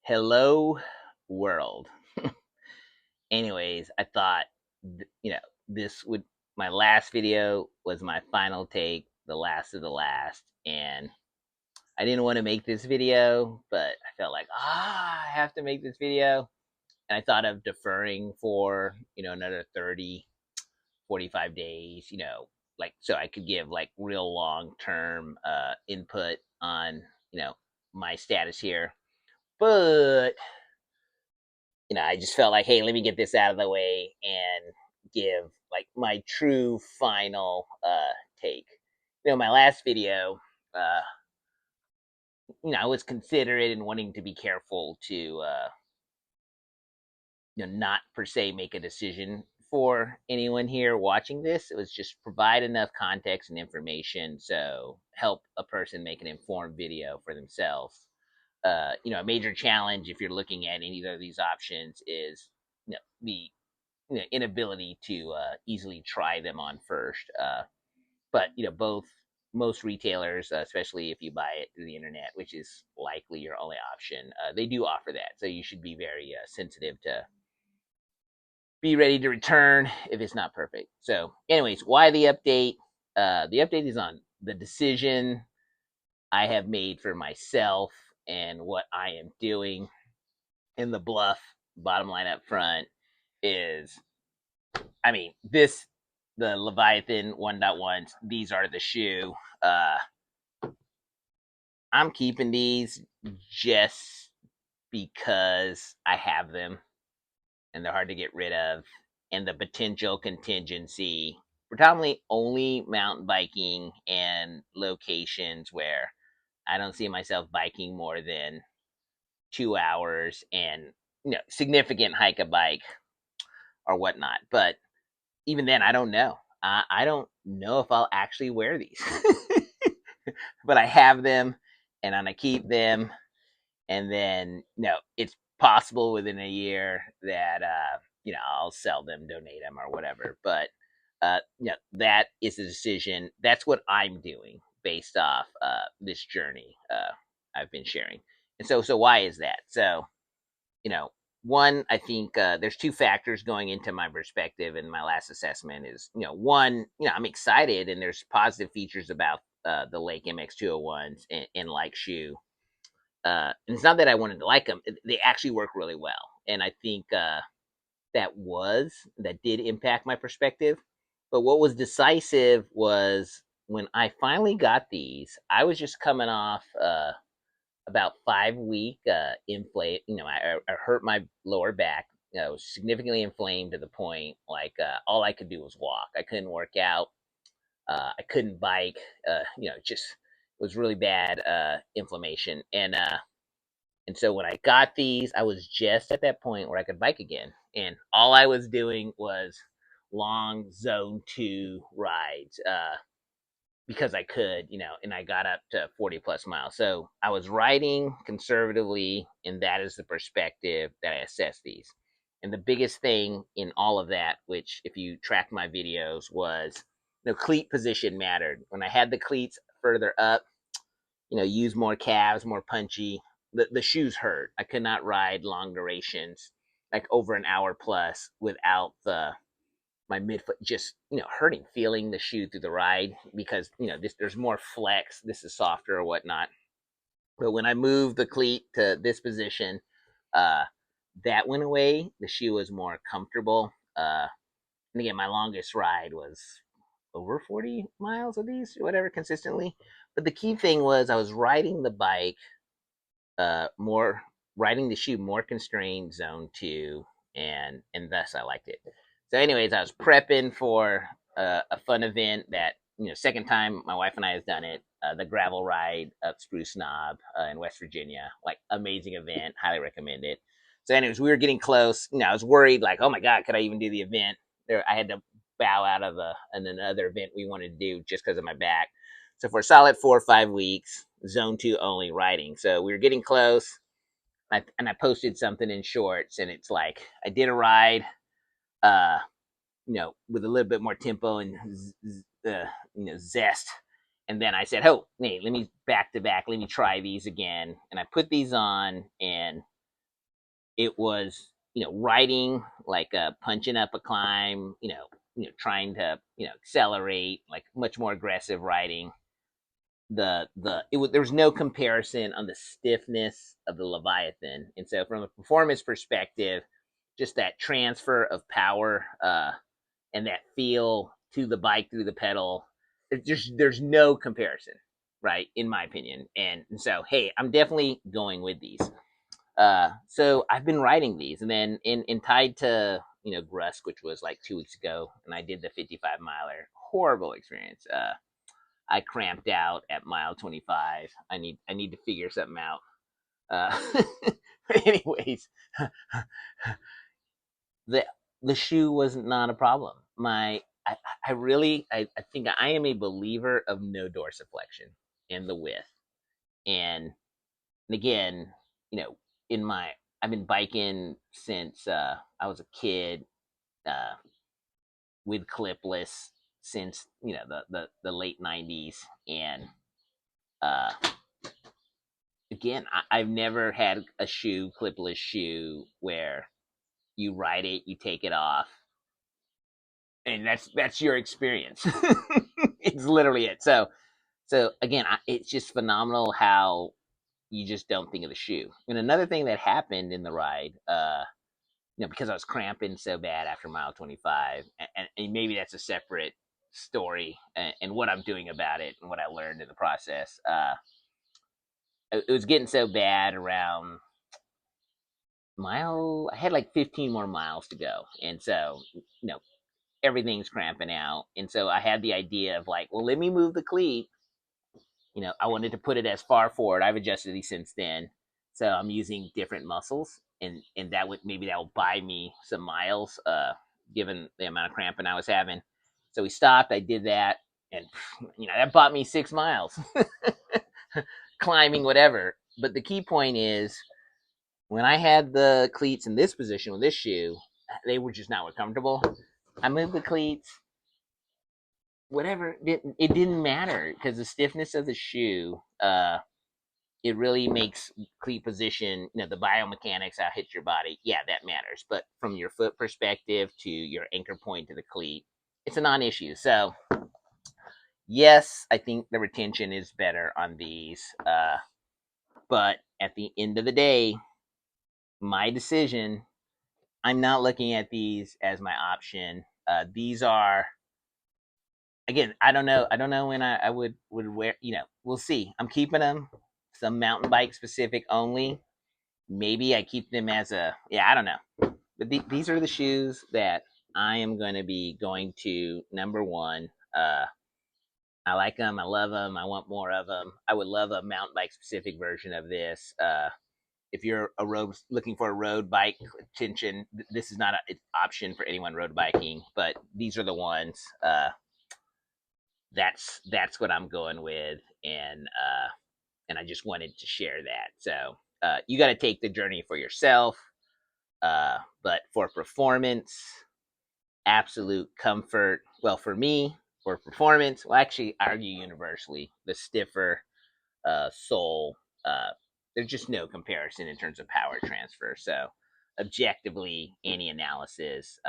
Hello, world. Anyways, I thought, this would, my last video was my final take, the last of the last. And I didn't want to make this video, but I felt like, I have to make this video. And I thought of deferring for, another 30, 45 days, like, so I could give like real long term input on, my status here. But I just felt like, hey, let me get this out of the way and give like my true final take. My last video, uh, I was considerate and wanting to be careful to, not per se make a decision for anyone here watching this. It was just provide enough context and information so help a person make an informed video for themselves. A major challenge if you're looking at either of these options is the inability to easily try them on first. But both most retailers, especially if you buy it through the internet, which is likely your only option, they do offer that. So you should be very sensitive to be ready to return if it's not perfect. So, anyways, why the update? The update is on the decision I have made for myself and what I am doing. In the bluff, bottom line up front is, the Leviathan 1.1s, these are the shoe. Uh, I'm keeping these just because I have them and they're hard to get rid of. And the potential contingency, predominantly only mountain biking and locations where I don't see myself biking more than 2 hours and significant hike a bike or whatnot. But even then, I don't know. I don't know if I'll actually wear these, but I have them and I'm gonna keep them. And then, it's possible within a year that I'll sell them, donate them, or whatever. But that is a decision. That's what I'm doing based off this journey I've been sharing. And so why is that? So you know, one, I think there's two factors going into my perspective, and my last assessment is, one, I'm excited, and there's positive features about the Lake MX201s and like shoe. And it's not that I wanted to like them; they actually work really well, and I think that did impact my perspective. But what was decisive was when I finally got these. I was just coming off about 5 week inflate. I hurt my lower back. I was significantly inflamed to the point like all I could do was walk. I couldn't work out. I couldn't bike. Just it was really bad inflammation. And so when I got these, I was just at that point where I could bike again. And all I was doing was long zone 2 rides. Because I could, and I got up to 40 plus miles. So I was riding conservatively, and that is the perspective that I assess these. And the biggest thing in all of that, which if you track my videos, was cleat position mattered. When I had the cleats further up, use more calves, more punchy, the shoes hurt. I could not ride long durations, like over an hour plus, without my midfoot just hurting, feeling the shoe through the ride because there's more flex, this is softer or whatnot. But when I moved the cleat to this position, uh that went away. The shoe was more comfortable. And again, my longest ride was over 40 miles of these or whatever consistently. But the key thing was I was riding the bike more, riding the shoe more constrained, zone 2, and thus I liked it. So, anyways, I was prepping for a fun event that second time my wife and I has done it. The gravel ride up Spruce Knob in West Virginia, like amazing event, highly recommend it. So, anyways, we were getting close. I was worried, like, oh my god, could I even do the event? I had to bow out of another event we wanted to do just because of my back. So for a solid 4 or 5 weeks, zone 2 only riding. So we were getting close. And I posted something in shorts, and it's like I did a ride, uh, with a little bit more tempo and zest. And then I said, "Oh, hey, let me back to back. Let me try these again." And I put these on, and it was, riding like punching up a climb, trying to, accelerate, like much more aggressive riding. There was no comparison on the stiffness of the Leviathan, and so from a performance perspective, just that transfer of power, and that feel to the bike through the pedal, there's no comparison, right? In my opinion, and so hey, I'm definitely going with these. So I've been riding these, and then in tied to Grusk, which was like 2 weeks ago, and I did the 55 miler. Horrible experience. I cramped out at mile 25. I need to figure something out. But anyways, the the shoe was not a problem. I really I think I am a believer of no dorsiflexion and the width. And again, you know, in my I've been biking since I was a kid, uh, with clipless since the late '90s, and uh, again, I've never had a clipless shoe where you ride it, you take it off, and that's your experience. It's literally it. So again, it's just phenomenal how you just don't think of the shoe. And another thing that happened in the ride, because I was cramping so bad after mile 25, and maybe that's a separate story, and what I'm doing about it and what I learned in the process. It was getting so bad around I had like 15 more miles to go, and so everything's cramping out, and so I had the idea of like, well, let me move the cleat. I wanted to put it as far forward. I've adjusted these since then, so I'm using different muscles, and that will buy me some miles, given the amount of cramping I was having. So we stopped. I did that, and that bought me 6 miles, climbing whatever. But the key point is, when I had the cleats in this position with this shoe, they were just not comfortable. I moved the cleats, whatever. It didn't matter because the stiffness of the shoe, it really makes cleat position, the biomechanics, how it hits your body. Yeah, that matters. But from your foot perspective to your anchor point to the cleat, it's a non-issue. So yes, I think the retention is better on these. But at the end of the day, my decision. I'm not looking at these as my option. These are, again. I don't know. I don't know when I would wear. We'll see. I'm keeping them. Some mountain bike specific only. Maybe I keep them as a, yeah. I don't know. But these are the shoes that I am going to be going to number one. I like them. I love them. I want more of them. I would love a mountain bike specific version of this. If you're looking for a road bike attention, this is not an option for anyone road biking, but these are the ones. That's what I'm going with, and I just wanted to share that. So you got to take the journey for yourself, but for performance, absolute comfort. Well, for me, for performance, well, actually, I argue universally, the stiffer sole, uh, there's just no comparison in terms of power transfer. So, objectively, any analysis,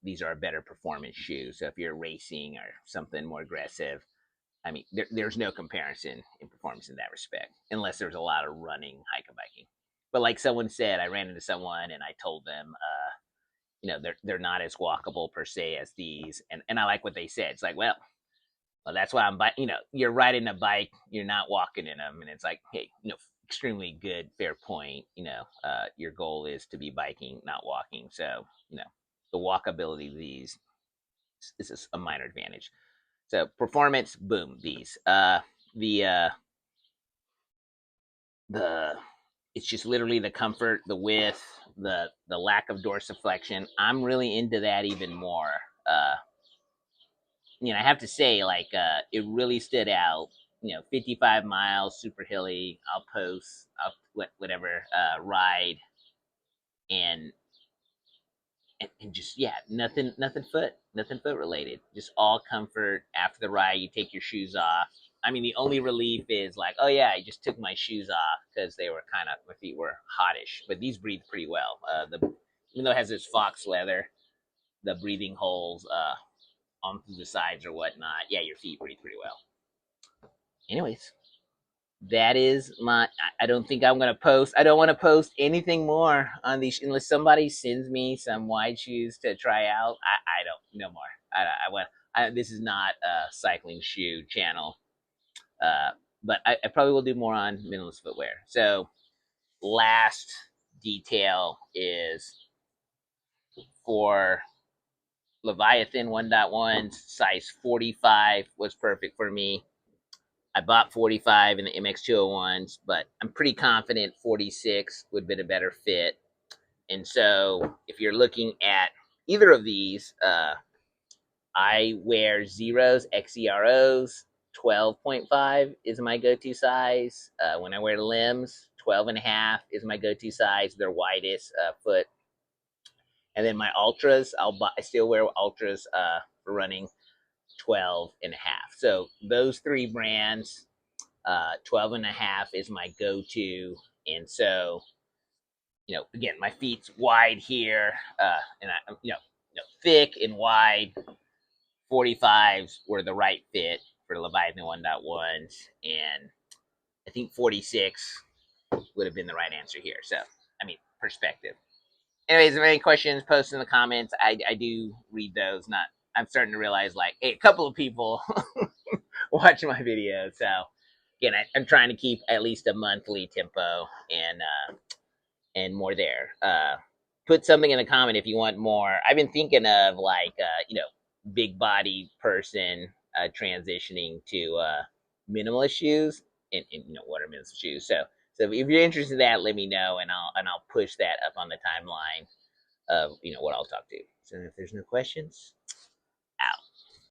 these are a better performance shoe. So, if you're racing or something more aggressive, I mean, there's no comparison in performance in that respect, unless there's a lot of running, hiking, biking. But like someone said, I ran into someone and I told them, they're not as walkable per se as these, and I like what they said. It's like, well, that's why I'm you're riding a bike, you're not walking in them, and it's like, hey, extremely good, fair point. Your goal is to be biking, not walking. So the walkability of these is a minor advantage. So performance, boom, these. The the it's just literally the comfort, the width, the lack of dorsiflexion. I'm really into that even more. Uh, I have to say, like, it really stood out. 55 miles, super hilly, outpost, whatever, ride, and, and just, yeah, nothing foot related. Just all comfort. After the ride, you take your shoes off. I mean, the only relief is like, oh yeah, I just took my shoes off because they were kind of, my feet were hottish. But these breathe pretty well. Even though it has this fox leather, the breathing holes on the sides or whatnot, yeah, your feet breathe pretty well. Anyways, that is my. I don't think I'm gonna post. I don't want to post anything more on these unless somebody sends me some wide shoes to try out. I don't no more. I want. This is not a cycling shoe channel. Uh, but I probably will do more on minimalist footwear. So last detail is for Leviathan 1.1 size 45 was perfect for me. I bought 45 in the MX201s, but I'm pretty confident 46 would have been a better fit. And so if you're looking at either of these, I wear zeros, XEROs. 12.5 is my go-to size. When I wear limbs, 12 and a half is my go-to size, their widest foot. And then my ultras, I still wear ultras for running, 12 and a half. So those three brands, 12 and a half is my go-to. And so, again, my feet's wide here, and thick and wide. 45s were the right fit for Leviathan 1.1s, and I think 46 would have been the right answer here. So, I mean, perspective. Anyways, if you have any questions, post in the comments. I do read those. Not, I'm starting to realize like, hey, a couple of people watch my videos. So, again, I'm trying to keep at least a monthly tempo and more there. Put something in the comment if you want more. I've been thinking of like big body person transitioning to minimalist shoes and what are minimalist shoes. So if you're interested in that, let me know and I'll push that up on the timeline of what I'll talk to. So if there's no questions,